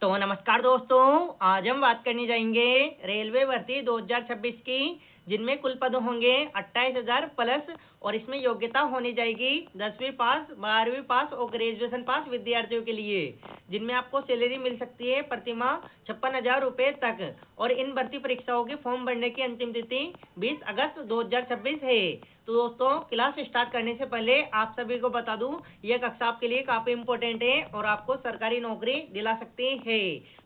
तो नमस्कार दोस्तों, आज हम बात करने जाएंगे रेलवे भर्ती 2026 की, जिनमें कुल पद होंगे 28,000 प्लस। और इसमें योग्यता होनी जाएगी 10वीं पास, 12वीं पास और ग्रेजुएशन पास विद्यार्थियों के लिए, जिनमें आपको सैलरी मिल सकती है प्रतिमाह 56,000 रुपये तक। और इन भर्ती परीक्षाओं के फॉर्म भरने की अंतिम तिथि 20 अगस्त 2026 है। तो दोस्तों, क्लास स्टार्ट करने से पहले आप सभी को बता दूं, यह कक्षा आपके लिए काफी इंपॉर्टेंट है और आपको सरकारी नौकरी दिला सकती है।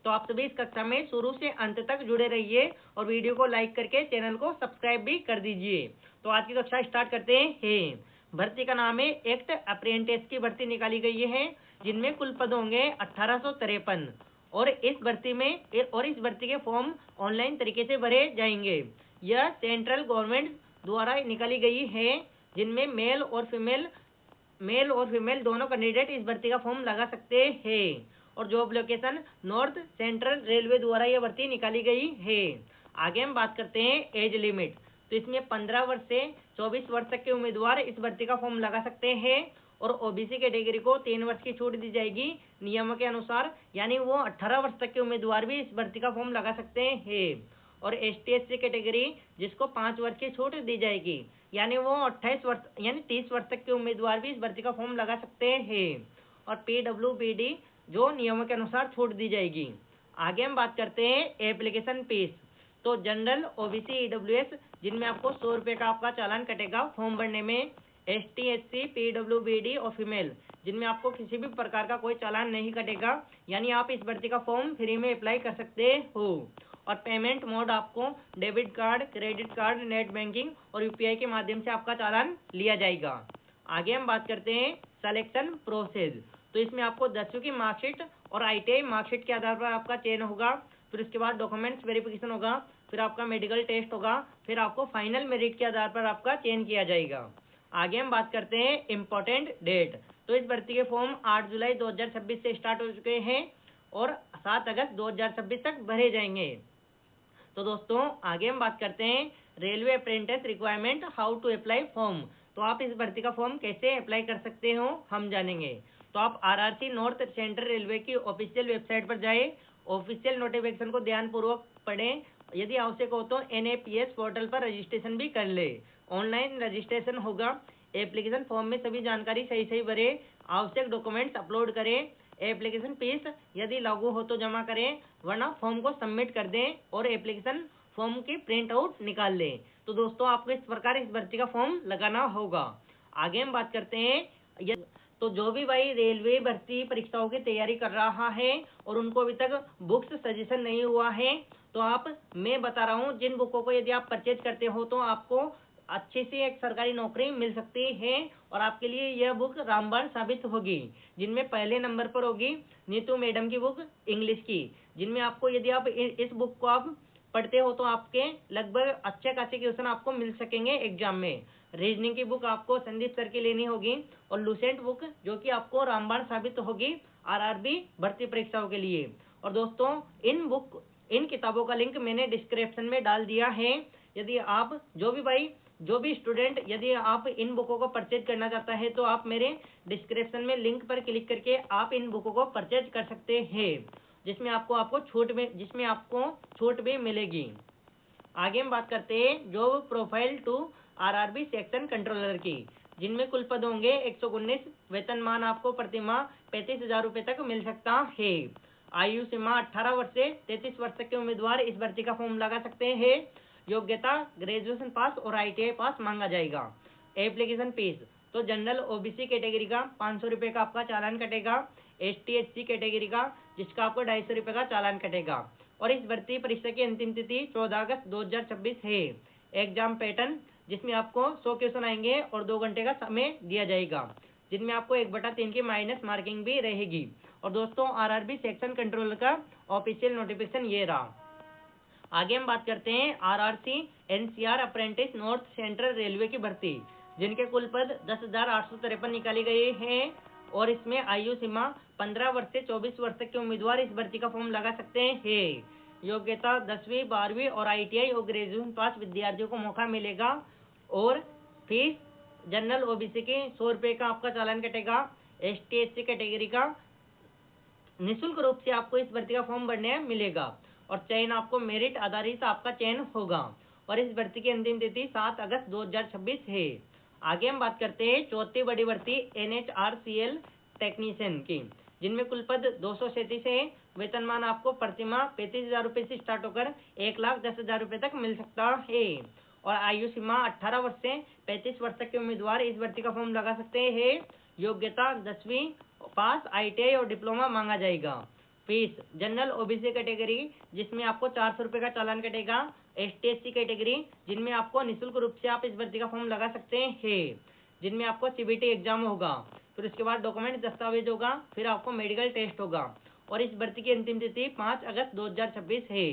तो आप सभी इस कक्षा में शुरू से अंत तक जुड़े रहिए और वीडियो को लाइक करके चैनल को सब्सक्राइब भी कर दीजिए। तो आज की कक्षा स्टार्ट करते हैं। भर्ती का नाम है एक्ट अप्रेंटिस की भर्ती निकाली गई है, जिनमें कुल पद होंगे 1853। और इस भर्ती के फॉर्म ऑनलाइन तरीके से भरे जाएंगे। यह सेंट्रल गवर्नमेंट द्वारा निकाली गई है, जिनमें मेल और फीमेल दोनों कैंडिडेट इस भर्ती का फॉर्म लगा सकते हैं। और job location north central railway द्वारा यह भर्ती निकाली गई है। आगे हम बात करते हैं एज लिमिट। तो इसमें 15 वर्ष से 24 वर्ष तक के उम्मीदवार इस भर्ती का फॉर्म लगा सकते हैं। और ओबीसी कैटेगरी को 3 वर्ष की छूट दी जाएगी नियमों के अनुसार, यानी वो 18 वर्ष तक के उम्मीदवार भी इस भर्ती का फॉर्म लगा सकते हैं। और ST/SC कैटेगरी, जिसको 5 वर्ष की छूट दी जाएगी, यानी वो 28 वर्ष यानी 30 वर्ष तक के उम्मीदवार भी इस भर्ती का फॉर्म लगा सकते हैं। और PWBD, जो नियमों के अनुसार छूट दी जाएगी। आगे हम बात करते हैं एप्लीकेशन फीस। तो जनरल, OBC, EWS, जिनमें आपको 100 रुपये का आपका चालान कटेगा फॉर्म भरने में। ST/SC, PWBD और फीमेल, जिनमें आपको किसी भी प्रकार का कोई चालान नहीं कटेगा, यानी आप इस भर्ती का फॉर्म फ्री में अप्लाई कर सकते हो। और पेमेंट मोड आपको debit card, credit card, net banking और UPI के माध्यम से आपका चालान लिया जाएगा। आगे हम बात करते हैं सिलेक्शन प्रोसेस। तो इसमें आपको 10वीं की मार्कशीट और ITI मार्कशीट के आधार पर आपका चयन होगा। फिर उसके बाद डॉक्यूमेंट्स वेरिफिकेशन होगा, फिर आपका मेडिकल टेस्ट होगा, फिर आपको फाइनल मेरिट के आधार पर आपका चयन किया जाएगा। आगे हम बात करते हैं इम्पोर्टेंट डेट। तो इस भर्ती के फॉर्म 8 जुलाई 2026 से स्टार्ट हो चुके हैं और 7 अगस्त 2026 तक भरे जाएंगे। तो दोस्तों, आगे हम बात करते हैं railway apprentice requirement, how to apply form. तो आप इस भर्ती का फॉर्म कैसे अप्लाई कर सकते हो, हम जानेंगे। तो आप RRC नॉर्थ सेंट्रल रेलवे की ऑफिशियल वेबसाइट पर जाए, ऑफिशियल नोटिफिकेशन को ध्यानपूर्वक पढ़ें। यदि आवश्यक हो तो NAPS पोर्टल पर रजिस्ट्रेशन भी कर ले। ऑनलाइन रजिस्ट्रेशन होगा। एप्लीकेशन फॉर्म में सभी जानकारी सही सही भरे, आवश्यक डॉक्यूमेंट्स अपलोड करें। एप्लीकेशन फीस यदि लागू हो तो जमा करें, वरना फॉर्म को सबमिट कर दें और एप्लीकेशन फॉर्म की प्रिंट आउट निकाल लें। तो दोस्तों, आपको इस प्रकार इस भर्ती का फॉर्म लगाना होगा। आगे हम बात करते हैं तो जो भी भाई रेलवे भर्ती परीक्षाओं की तैयारी कर रहा है और उनको अभी तक बुक्स सजेशन नहीं हुआ है, तो मैं बता रहा हूँ, जिन बुकों को यदि आप परचेज करते हो तो आपको अच्छी सी एक सरकारी नौकरी मिल सकती है। और आपके लिए यह बुक रामबाण साबित होगी। जिनमें पहले नंबर पर होगी नीतू मैडम की बुक इंग्लिश की, जिनमें आपको यदि आप इस बुक को आप पढ़ते हो तो आपके लगभग अच्छे खासे क्वेश्चन आपको मिल सकेंगे एग्जाम में। रीजनिंग की बुक आपको संदीप सर की लेनी होगी। और लुसेंट बुक, जो कि आपको रामबाण साबित होगी RRB भर्ती परीक्षाओं के लिए। और दोस्तों, इन किताबों का लिंक मैंने डिस्क्रिप्शन में डाल दिया है। यदि आप जो भी स्टूडेंट यदि आप इन बुकों को परचेज करना चाहता है, तो आप मेरे डिस्क्रिप्शन में लिंक पर क्लिक करके आप इन बुकों को परचेज कर सकते हैं, जिसमें आपको छूट भी मिलेगी। आगे हम बात करते हैं job profile to RRB section controller की, जिनमें कुल पद होंगे 119। वेतनमान आपको प्रतिमाह 35,000 रुपये तक मिल सकता है। आयु सीमा 18 वर्ष से 33 वर्ष तक के उम्मीदवार इस भर्ती का फॉर्म लगा सकते हैं। योग्यता ग्रेजुएशन पास और ITI पास मांगा जाएगा। एप्लीकेशन फीस, तो जनरल OBC कैटेगरी का 500 रुपये का आपका चालान कटेगा। ST/SC कैटेगरी का, जिसका आपको 250 रुपये का चालान कटेगा। और इस भर्ती परीक्षा की अंतिम तिथि 14 अगस्त 2026 है। एग्जाम पैटर्न, जिसमें आपको 100 क्वेश्चन आएंगे और 2 घंटे का समय दिया जाएगा, जिनमें आपको 1/3 की माइनस मार्किंग भी रहेगी। और दोस्तों, RRB सेक्शन कंट्रोलर का ऑफिशियल नोटिफिकेशन ये रहा। आगे हम बात करते हैं RRC NCR apprentice north central railway की भर्ती, जिनके कुल पद 10,853 निकाले गए हैं। और इसमें आयु सीमा 15 वर्ष से 24 वर्ष तक के उम्मीदवार इस भर्ती का फॉर्म लगा सकते हैं। योग्यता 10वीं, 12वीं और ITI और ग्रेजुएशन पास विद्यार्थियों को मौका मिलेगा। और फीस, जनरल OBC के 100 रुपये का आपका चालान कटेगा। ST/SC कैटेगरी का निःशुल्क रूप से आपको इस भर्ती का फॉर्म भरने मिलेगा और चयन आपको मेरिट आधारित आपका चयन होगा और इस भर्ती की अंतिम तिथि 7 अगस्त 2026 है। आगे हम बात करते हैं चौथी बड़ी भर्ती NHRCL टेक्नीशियन की, जिनमें कुल पद 237 है। वेतनमान आपको प्रतिमाह 35,000 रुपये से स्टार्ट होकर 1,10,000 रुपये तक मिल सकता है और आयु सीमा 18 वर्ष से 35 वर्ष तक के उम्मीदवार इस भर्ती का फॉर्म लगा सकते हैं। योग्यता 10वीं पास, ITI और डिप्लोमा मांगा जाएगा। फीस जनरल OBC कैटेगरी जिसमें आपको 400 रुपये का चालान कटेगा। ST/SC कैटेगरी जिनमें आपको निःशुल्क रूप से आप इस भर्ती का फॉर्म लगा सकते हैं, जिनमें आपको CBT एग्जाम होगा, फिर उसके बाद डॉक्यूमेंट दस्तावेज होगा, फिर आपको मेडिकल टेस्ट होगा और इस भर्ती की अंतिम तिथि 5 अगस्त 2026 है।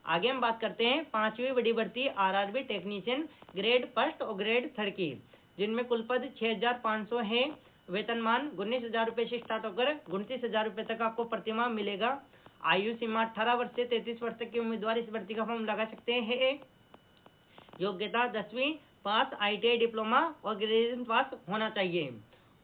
आगे हम बात करते हैं पांचवी बड़ी भर्ती RRB टेक्नीशियन ग्रेड फर्स्ट और ग्रेड थर्ड की, जिनमें कुल पद 6,500 है। वेतनमान 19,000 रुपये से स्टार्ट होकर 29,000 रुपये तक आपको प्रतिमाह मिलेगा। आयु सीमा 18 वर्ष से 33 वर्ष तक के उम्मीदवार इस भर्ती का फॉर्म लगा सकते हैं। योग्यता 10वीं पास, ITI डिप्लोमा और ग्रेजुएशन पास होना चाहिए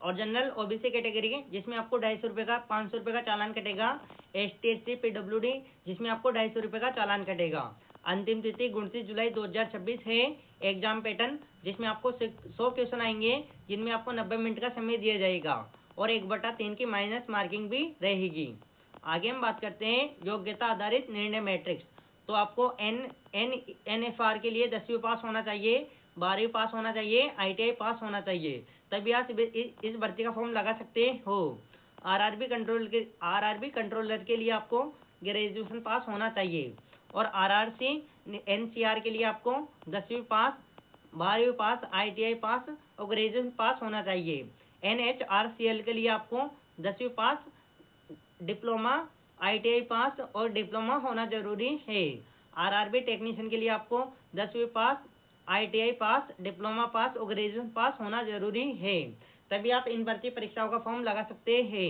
और जनरल OBC कैटेगरी जिसमें आपको 250 रुपये का 500 रुपये का चालान कटेगा। ST/SC PWD जिसमें आपको 250 रुपये का चालान कटेगा। अंतिम तिथि 29 जुलाई 2026 है। एग्जाम पैटर्न जिसमें आपको 100 क्वेश्चन आएंगे, जिनमें आपको 90 मिनट का समय दिया जाएगा और 1/3 की माइनस मार्किंग भी रहेगी। आगे हम बात करते हैं योग्यता आधारित निर्णय मैट्रिक्स। तो आपको NFR के लिए 10वीं पास होना चाहिए, 12वीं पास होना चाहिए, ITI पास होना चाहिए, तभी आप इस भर्ती का फॉर्म लगा सकते हो। RRB कंट्रोलर के लिए आपको ग्रेजुएशन पास होना चाहिए और RRC NCR के लिए आपको 10वीं पास, 12वीं पास, ITI पास और ग्रेजुएशन पास होना चाहिए। NHRCL के लिए आपको 10वीं पास, डिप्लोमा, ITI पास और डिप्लोमा होना जरूरी है। RRB टेक्नीशियन के लिए आपको 10वीं पास, ITI पास, डिप्लोमा पास और ग्रेजुएशन पास होना जरूरी है, तभी आप इन भर्ती परीक्षाओं का फॉर्म लगा सकते हैं।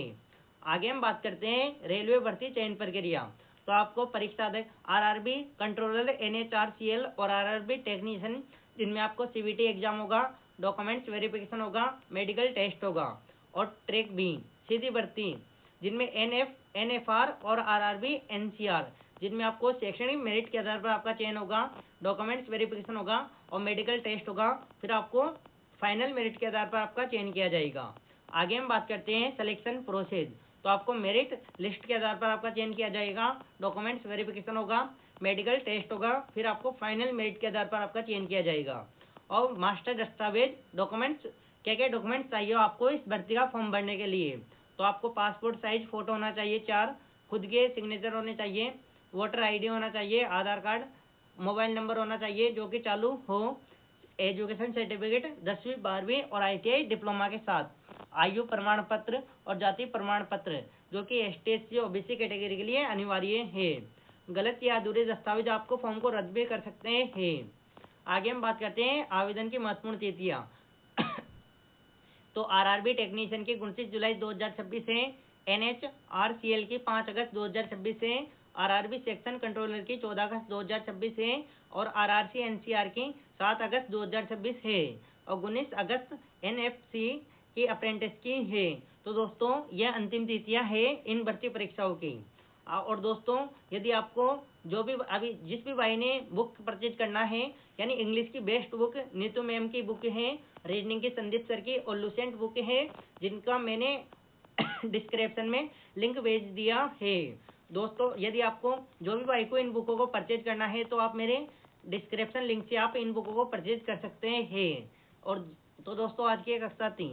आगे हम बात करते हैं रेलवे भर्ती चयन प्रक्रिया। तो आपको परीक्षा RRB कंट्रोलर, NHRCL और RRB टेक्नीशियन जिनमें आपको CBT एग्जाम होगा, डॉक्यूमेंट्स वेरिफिकेशन होगा, मेडिकल टेस्ट होगा और ट्रैक B सीधी भर्ती जिनमें NFR और RRB NCR जिनमें आपको शैक्षणिक मेरिट के आधार पर आपका चयन होगा, डॉक्यूमेंट्स वेरिफिकेशन होगा और मेडिकल टेस्ट होगा, फिर आपको फाइनल मेरिट के आधार पर आपका चयन किया जाएगा। आगे हम बात करते हैं सिलेक्शन प्रोसेस। तो आपको मेरिट लिस्ट के आधार पर आपका चयन किया जाएगा, डॉक्यूमेंट्स वेरिफिकेशन होगा, मेडिकल टेस्ट होगा, फिर आपको फाइनल मेरिट के आधार पर आपका चयन किया जाएगा। और मास्टर दस्तावेज डॉक्यूमेंट्स, क्या डॉक्यूमेंट्स चाहिए आपको इस भर्ती का फॉर्म भरने के लिए। तो आपको पासपोर्ट साइज फोटो होना चाहिए 4, खुद के सिग्नेचर होने चाहिए, वोटर ID होना चाहिए, आधार कार्ड, मोबाइल नंबर होना चाहिए जो कि चालू हो, एजुकेशन सर्टिफिकेट 10वीं 12वीं और ITI डिप्लोमा के साथ, आयु प्रमाण पत्र और जाति प्रमाण पत्र जो कि ST/SC OBC कैटेगरी के लिए अनिवार्य है। गलत या अधूरे दस्तावेज आपको फॉर्म को रद्द भी कर सकते हैं। आगे हम बात करते हैं आवेदन की महत्वपूर्ण तिथियां। तो RRB टेक्नीशियन की 29 जुलाई 2026 है, NHRCL की 5 अगस्त 2026 है, RRB सेक्शन कंट्रोलर की 14 अगस्त 2026 है और RRC NCR की 7 अगस्त 2026 है और 19 अगस्त NFC की अप्रेंटिस की है। तो दोस्तों यह अंतिम तिथियां हैं इन भर्ती परीक्षाओं की। और दोस्तों यदि आपको जो भी अभी जिस भी भाई ने बुक परचेज करना है, यानी इंग्लिश की बेस्ट बुक नीतू मैम की बुक है, रीजनिंग की संदीप सर की और लुसेंट बुक है, जिनका मैंने डिस्क्रिप्शन में लिंक भेज दिया है। दोस्तों यदि आपको जो भी भाई को इन बुकों को परचेज करना है तो आप मेरे डिस्क्रिप्शन लिंक से आप इन बुकों को परचेज कर सकते हैं। और तो दोस्तों आज की कक्षा थी।